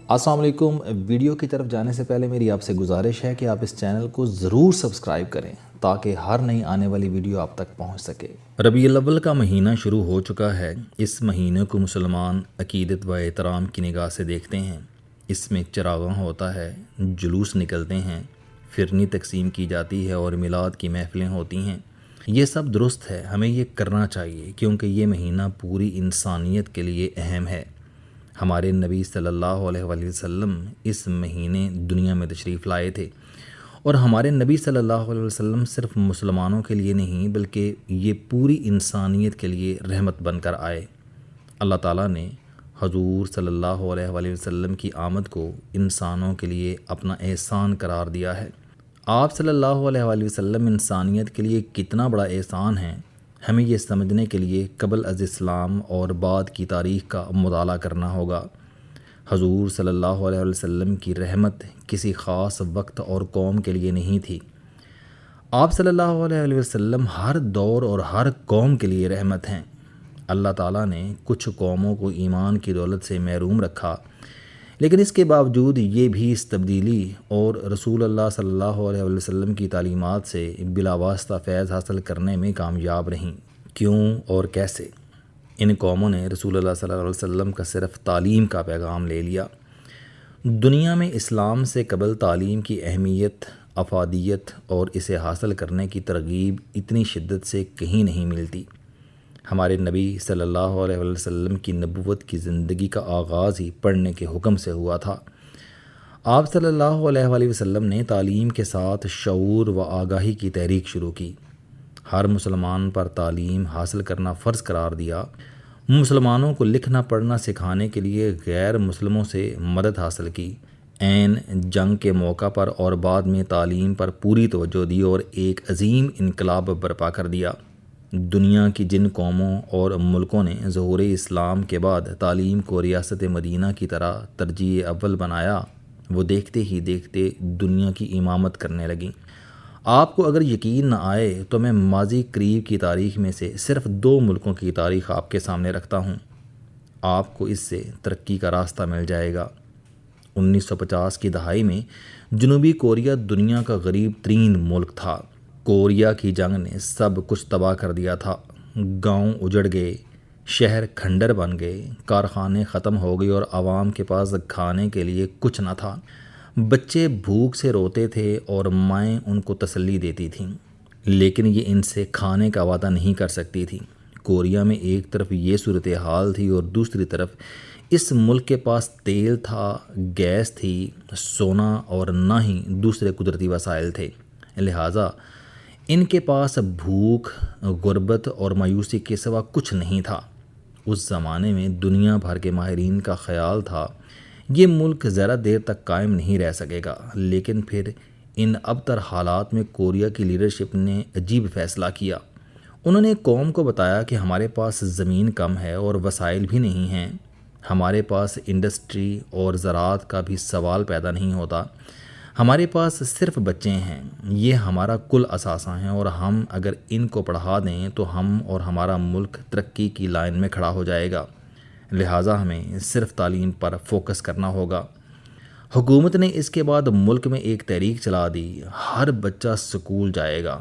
السلام علیکم۔ ویڈیو کی طرف جانے سے پہلے میری آپ سے گزارش ہے کہ آپ اس چینل کو ضرور سبسکرائب کریں تاکہ ہر نئی آنے والی ویڈیو آپ تک پہنچ سکے۔ ربیع الاول کا مہینہ شروع ہو چکا ہے۔ اس مہینے کو مسلمان عقیدت و احترام کی نگاہ سے دیکھتے ہیں۔ اس میں چراغاں ہوتا ہے، جلوس نکلتے ہیں، فرنی تقسیم کی جاتی ہے اور میلاد کی محفلیں ہوتی ہیں۔ یہ سب درست ہے، ہمیں یہ کرنا چاہیے کیونکہ یہ مہینہ پوری انسانیت کے لیے اہم ہے۔ ہمارے نبی صلی اللہ علیہ وآلہ وسلم اس مہینے دنیا میں تشریف لائے تھے، اور ہمارے نبی صلی اللہ علیہ وسلم صرف مسلمانوں کے لیے نہیں بلکہ یہ پوری انسانیت کے لیے رحمت بن کر آئے۔ اللہ تعالیٰ نے حضور صلی اللہ علیہ وآلہ وسلم کی آمد کو انسانوں کے لیے اپنا احسان قرار دیا ہے۔ آپ صلی اللہ علیہ وآلہ وسلم انسانیت کے لیے کتنا بڑا احسان ہے، ہمیں یہ سمجھنے کے لیے قبل از اسلام اور بعد کی تاریخ کا مطالعہ کرنا ہوگا۔ حضور صلی اللہ علیہ وسلم کی رحمت کسی خاص وقت اور قوم کے لیے نہیں تھی۔ آپ صلی اللہ علیہ وسلم ہر دور اور ہر قوم کے لیے رحمت ہیں۔ اللہ تعالیٰ نے کچھ قوموں کو ایمان کی دولت سے محروم رکھا، لیکن اس کے باوجود یہ بھی اس تبدیلی اور رسول اللہ صلی اللہ علیہ وسلم کی تعلیمات سے بلا واسطہ فیض حاصل کرنے میں کامیاب رہیں۔ کیوں اور کیسے؟ ان قوموں نے رسول اللہ صلی اللہ علیہ وسلم کا صرف تعلیم کا پیغام لے لیا۔ دنیا میں اسلام سے قبل تعلیم کی اہمیت، افادیت اور اسے حاصل کرنے کی ترغیب اتنی شدت سے کہیں نہیں ملتی۔ ہمارے نبی صلی اللہ علیہ وسلم کی نبوت کی زندگی کا آغاز ہی پڑھنے کے حکم سے ہوا تھا۔ آپ صلی اللہ علیہ وآلہ وسلم نے تعلیم کے ساتھ شعور و آگاہی کی تحریک شروع کی۔ ہر مسلمان پر تعلیم حاصل کرنا فرض قرار دیا۔ مسلمانوں کو لکھنا پڑھنا سکھانے کے لیے غیر مسلموں سے مدد حاصل کی۔ عین جنگ کے موقع پر اور بعد میں تعلیم پر پوری توجہ دی اور ایک عظیم انقلاب برپا کر دیا۔ دنیا کی جن قوموں اور ملکوں نے ظہور اسلام کے بعد تعلیم کو ریاست مدینہ کی طرح ترجیح اول بنایا، وہ دیکھتے ہی دیکھتے دنیا کی امامت کرنے لگیں۔ آپ کو اگر یقین نہ آئے تو میں ماضی قریب کی تاریخ میں سے صرف 2 ملکوں کی تاریخ آپ کے سامنے رکھتا ہوں، آپ کو اس سے ترقی کا راستہ مل جائے گا۔ 1950 کی دہائی میں جنوبی کوریا دنیا کا غریب ترین ملک تھا۔ کوریا کی جنگ نے سب کچھ تباہ کر دیا تھا۔ گاؤں اجڑ گئے، شہر کھنڈر بن گئے، کارخانے ختم ہو گئے اور عوام کے پاس کھانے کے لیے کچھ نہ تھا۔ بچے بھوک سے روتے تھے اور مائیں ان کو تسلی دیتی تھیں، لیکن یہ ان سے کھانے کا وعدہ نہیں کر سکتی تھی۔ کوریا میں ایک طرف یہ صورتحال تھی اور دوسری طرف اس ملک کے پاس تیل تھا، گیس تھی، سونا اور نہ ہی دوسرے قدرتی وسائل تھے۔ لہٰذا ان کے پاس بھوک، غربت اور مایوسی کے سوا کچھ نہیں تھا۔ اس زمانے میں دنیا بھر کے ماہرین کا خیال تھا یہ ملک ذرا دیر تک قائم نہیں رہ سکے گا، لیکن پھر ان ابتر حالات میں کوریا کی لیڈرشپ نے عجیب فیصلہ کیا۔ انہوں نے قوم کو بتایا کہ ہمارے پاس زمین کم ہے اور وسائل بھی نہیں ہیں، ہمارے پاس انڈسٹری اور زراعت کا بھی سوال پیدا نہیں ہوتا، ہمارے پاس صرف بچے ہیں، یہ ہمارا کل اثاثہ ہیں اور ہم اگر ان کو پڑھا دیں تو ہم اور ہمارا ملک ترقی کی لائن میں کھڑا ہو جائے گا، لہٰذا ہمیں صرف تعلیم پر فوکس کرنا ہوگا۔ حکومت نے اس کے بعد ملک میں ایک تحریک چلا دی، ہر بچہ سکول جائے گا،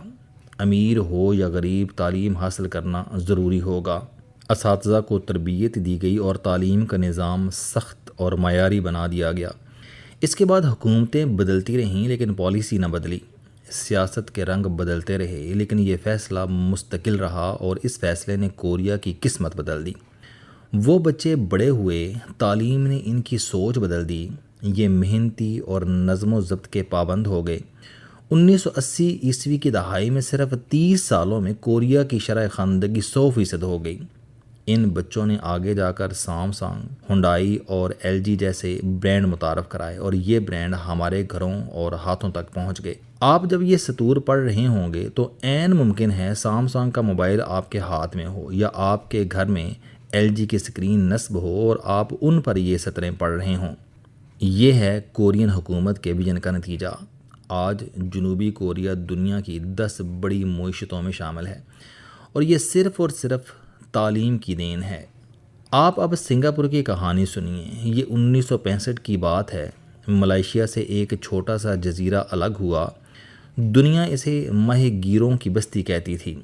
امیر ہو یا غریب تعلیم حاصل کرنا ضروری ہوگا۔ اساتذہ کو تربیت دی گئی اور تعلیم کا نظام سخت اور معیاری بنا دیا گیا۔ اس کے بعد حکومتیں بدلتی رہیں لیکن پالیسی نہ بدلی، سیاست کے رنگ بدلتے رہے لیکن یہ فیصلہ مستقل رہا اور اس فیصلے نے کوریا کی قسمت بدل دی۔ وہ بچے بڑے ہوئے، تعلیم نے ان کی سوچ بدل دی، یہ محنتی اور نظم و ضبط کے پابند ہو گئے۔ 1980 عیسوی کی دہائی میں صرف 30 سالوں میں کوریا کی شرح خواندگی 100% ہو گئی۔ ان بچوں نے آگے جا کر سامسنگ، ہنڈائی اور ایل جی جیسے برانڈ متعارف کرائے اور یہ برانڈ ہمارے گھروں اور ہاتھوں تک پہنچ گئے۔ آپ جب یہ سطور پڑھ رہے ہوں گے تو عین ممکن ہے سامسنگ کا موبائل آپ کے ہاتھ میں ہو یا آپ کے گھر میں ایل جی کی سکرین نصب ہو اور آپ ان پر یہ سطریں پڑھ رہے ہوں۔ یہ ہے کورین حکومت کے ویژن کا نتیجہ۔ آج جنوبی کوریا دنیا کی 10 بڑی معیشتوں میں شامل ہے اور یہ صرف اور صرف تعلیم کی دین ہے۔ آپ اب سنگاپور کی کہانی سنیے۔ یہ 1965 کی بات ہے۔ ملائیشیا سے ایک چھوٹا سا جزیرہ الگ ہوا۔ دنیا اسے ماہی گیروں کی بستی کہتی تھی۔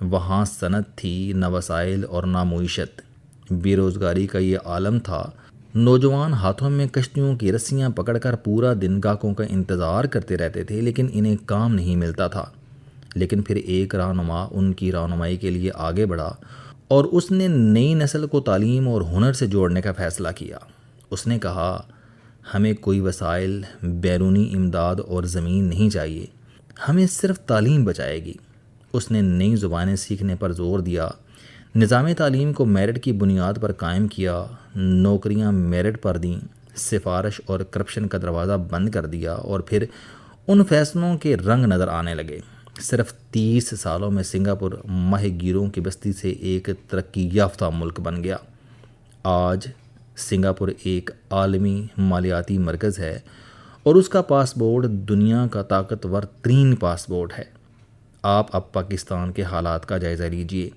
وہاں صنعت تھی، نہ وسائل اور نہ معیشت۔ بے روزگاری کا یہ عالم تھا۔ نوجوان ہاتھوں میں کشتیوں کی رسیاں پکڑ کر پورا دن گاہکوں کا انتظار کرتے رہتے تھے، لیکن انہیں کام نہیں ملتا تھا۔ لیکن پھر ایک رہنما ان کی رہنمائی کے لیے آگے بڑھا اور اس نے نئی نسل کو تعلیم اور ہنر سے جوڑنے کا فیصلہ کیا۔ اس نے کہا، ہمیں کوئی وسائل، بیرونی امداد اور زمین نہیں چاہیے، ہمیں صرف تعلیم بچائے گی۔ اس نے نئی زبانیں سیکھنے پر زور دیا، نظام تعلیم کو میرٹ کی بنیاد پر قائم کیا، نوکریاں میرٹ پر دیں، سفارش اور کرپشن کا دروازہ بند کر دیا، اور پھر ان فیصلوں کے رنگ نظر آنے لگے۔ صرف 30 سالوں میں سنگاپور ماہی گیروں کی بستی سے ایک ترقی یافتہ ملک بن گیا۔ آج سنگاپور ایک عالمی مالیاتی مرکز ہے اور اس کا پاسپورٹ دنیا کا طاقتور ترین پاسپورٹ ہے۔ آپ اب پاکستان کے حالات کا جائزہ لیجئے۔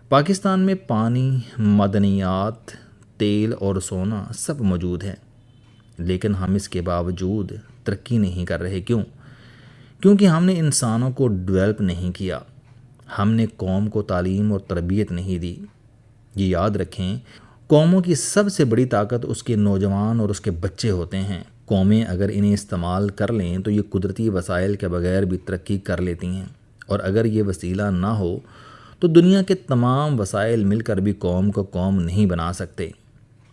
پاکستان میں پانی، معدنیات، تیل اور سونا سب موجود ہیں، لیکن ہم اس کے باوجود ترقی نہیں کر رہے۔ کیوں؟ کیونکہ ہم نے انسانوں کو ڈیولپ نہیں کیا، ہم نے قوم کو تعلیم اور تربیت نہیں دی۔ یہ یاد رکھیں، قوموں کی سب سے بڑی طاقت اس کے نوجوان اور اس کے بچے ہوتے ہیں۔ قومیں اگر انہیں استعمال کر لیں تو یہ قدرتی وسائل کے بغیر بھی ترقی کر لیتی ہیں، اور اگر یہ وسیلہ نہ ہو تو دنیا کے تمام وسائل مل کر بھی قوم کو قوم نہیں بنا سکتے۔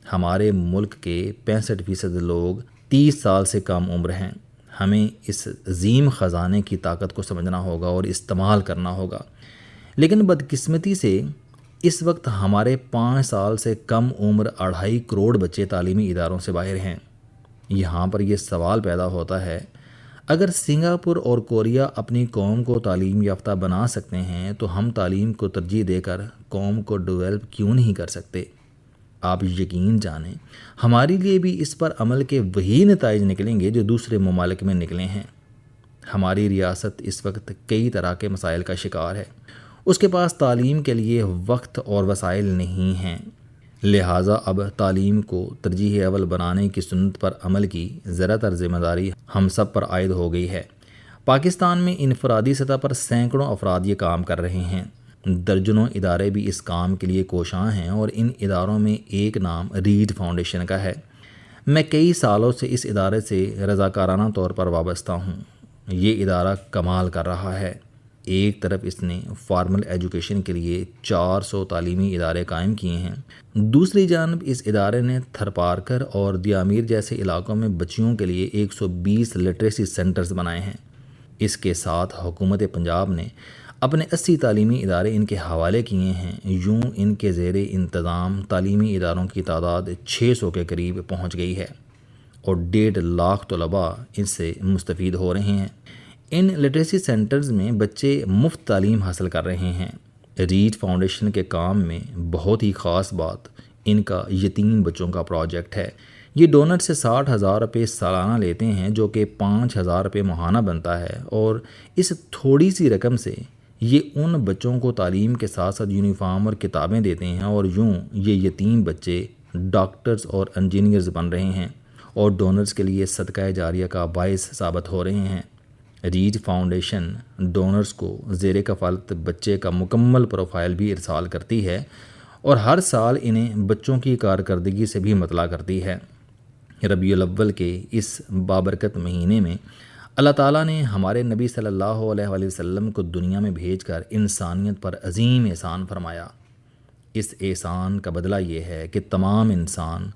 ہمارے ملک کے 65% لوگ 30 سال سے کم عمر ہیں۔ ہمیں اس عظیم خزانے کی طاقت کو سمجھنا ہوگا اور استعمال کرنا ہوگا۔ لیکن بدقسمتی سے اس وقت ہمارے 5 سال سے کم عمر 2.5 کروڑ بچے تعلیمی اداروں سے باہر ہیں۔ یہاں پر یہ سوال پیدا ہوتا ہے، اگر سنگاپور اور کوریا اپنی قوم کو تعلیم یافتہ بنا سکتے ہیں تو ہم تعلیم کو ترجیح دے کر قوم کو ڈیولپ کیوں نہیں کر سکتے؟ آپ یقین جانیں، ہمارے لیے بھی اس پر عمل کے وہی نتائج نکلیں گے جو دوسرے ممالک میں نکلے ہیں۔ ہماری ریاست اس وقت کئی طرح کے مسائل کا شکار ہے۔ اس کے پاس تعلیم کے لیے وقت اور وسائل نہیں ہیں، لہٰذا اب تعلیم کو ترجیح اول بنانے کی سنت پر عمل کی زیادہ تر ذمہ داری ہم سب پر عائد ہو گئی ہے۔ پاکستان میں انفرادی سطح پر سینکڑوں افراد یہ کام کر رہے ہیں، درجنوں ادارے بھی اس کام کے لیے کوشاں ہیں، اور ان اداروں میں ایک نام ریڈ فاؤنڈیشن کا ہے۔ میں کئی سالوں سے اس ادارے سے رضاکارانہ طور پر وابستہ ہوں۔ یہ ادارہ کمال کر رہا ہے۔ ایک طرف اس نے فارمل ایجوکیشن کے لیے 400 تعلیمی ادارے قائم کیے ہیں، دوسری جانب اس ادارے نے تھرپارکر اور دیامیر جیسے علاقوں میں بچیوں کے لیے 120 لٹریسی سینٹرز بنائے ہیں۔ اس کے ساتھ حکومت پنجاب نے اپنے 80 تعلیمی ادارے ان کے حوالے کیے ہیں۔ یوں ان کے زیر انتظام تعلیمی اداروں کی تعداد 600 کے قریب پہنچ گئی ہے، اور 1.5 لاکھ طلباء ان سے مستفید ہو رہے ہیں۔ ان لٹریسی سینٹرز میں بچے مفت تعلیم حاصل کر رہے ہیں۔ ریڈ فاؤنڈیشن کے کام میں بہت ہی خاص بات ان کا یتیم بچوں کا پروجیکٹ ہے۔ یہ ڈونر سے 60,000 روپے سالانہ لیتے ہیں، جو کہ 5,000 روپے ماہانہ بنتا ہے، اور اس تھوڑی سی رقم سے یہ ان بچوں کو تعلیم کے ساتھ ساتھ یونیفارم اور کتابیں دیتے ہیں، اور یوں یہ یتیم بچے ڈاکٹرز اور انجینئرز بن رہے ہیں اور ڈونرز کے لیے صدقہ جاریہ کا باعث ثابت ہو رہے ہیں۔ ریڈ فاؤنڈیشن ڈونرز کو زیر کفالت بچے کا مکمل پروفائل بھی ارسال کرتی ہے، اور ہر سال انہیں بچوں کی کارکردگی سے بھی مطلع کرتی ہے۔ ربیع الاول کے اس بابرکت مہینے میں اللہ تعالیٰ نے ہمارے نبی صلی اللہ علیہ وآلہ وسلم کو دنیا میں بھیج کر انسانیت پر عظیم احسان فرمایا۔ اس احسان کا بدلہ یہ ہے کہ تمام انسان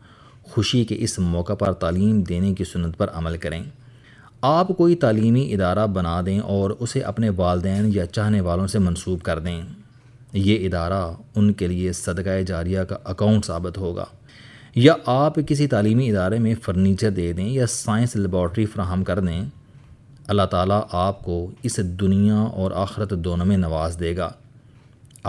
خوشی کے اس موقع پر تعلیم دینے کی سنت پر عمل کریں۔ آپ کوئی تعلیمی ادارہ بنا دیں اور اسے اپنے والدین یا چاہنے والوں سے منسوب کر دیں، یہ ادارہ ان کے لیے صدقہ جاریہ کا اکاؤنٹ ثابت ہوگا۔ یا آپ کسی تعلیمی ادارے میں فرنیچر دے دیں یا سائنس لیبارٹری فراہم کر دیں، اللہ تعالیٰ آپ کو اس دنیا اور آخرت دونوں میں نواز دے گا۔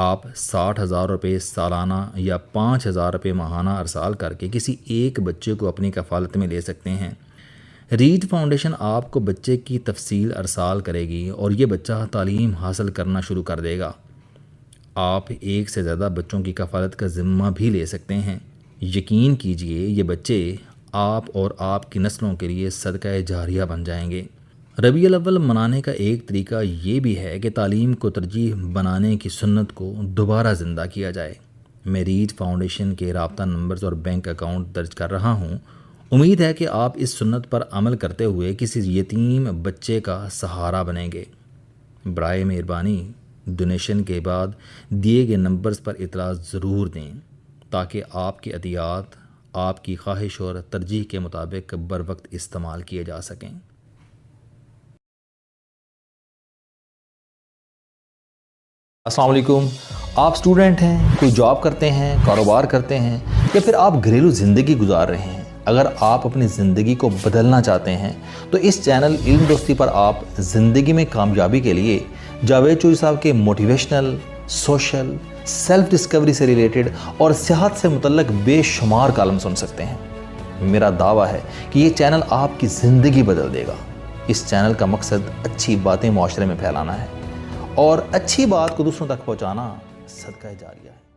آپ 60,000 روپے سالانہ یا 5,000 روپے ماہانہ ارسال کر کے کسی ایک بچے کو اپنی کفالت میں لے سکتے ہیں۔ ریڈ فاؤنڈیشن آپ کو بچے کی تفصیل ارسال کرے گی اور یہ بچہ تعلیم حاصل کرنا شروع کر دے گا۔ آپ ایک سے زیادہ بچوں کی کفالت کا ذمہ بھی لے سکتے ہیں۔ یقین کیجئے یہ بچے آپ اور آپ کی نسلوں کے لیے صدقہ جاریہ بن جائیں گے۔ ربیع الاول منانے کا ایک طریقہ یہ بھی ہے کہ تعلیم کو ترجیح بنانے کی سنت کو دوبارہ زندہ کیا جائے۔ میں ریچ فاؤنڈیشن کے رابطہ نمبرز اور بینک اکاؤنٹ درج کر رہا ہوں۔ امید ہے کہ آپ اس سنت پر عمل کرتے ہوئے کسی یتیم بچے کا سہارا بنیں گے۔ برائے مہربانی ڈونیشن کے بعد دیے گئے نمبرز پر اطلاع ضرور دیں تاکہ آپ کے عطیات آپ کی خواہش اور ترجیح کے مطابق بروقت استعمال کیے جا سکیں۔ السلام علیکم۔ آپ اسٹوڈنٹ ہیں، کوئی جاب کرتے ہیں، کاروبار کرتے ہیں، یا پھر آپ گھریلو زندگی گزار رہے ہیں۔ اگر آپ اپنی زندگی کو بدلنا چاہتے ہیں تو اس چینل علم دوستی پر آپ زندگی میں کامیابی کے لیے جاوید چوہی صاحب کے موٹیویشنل، سوشل، سیلف ڈسکوری سے ریلیٹڈ اور صحت سے متعلق بے شمار کالم سن سکتے ہیں۔ میرا دعویٰ ہے کہ یہ چینل آپ کی زندگی بدل دے گا۔ اس چینل کا مقصد اچھی باتیں معاشرے میں پھیلانا ہے اور اچھی بات کو دوسروں تک پہنچانا صدقہ جاریہ ہے۔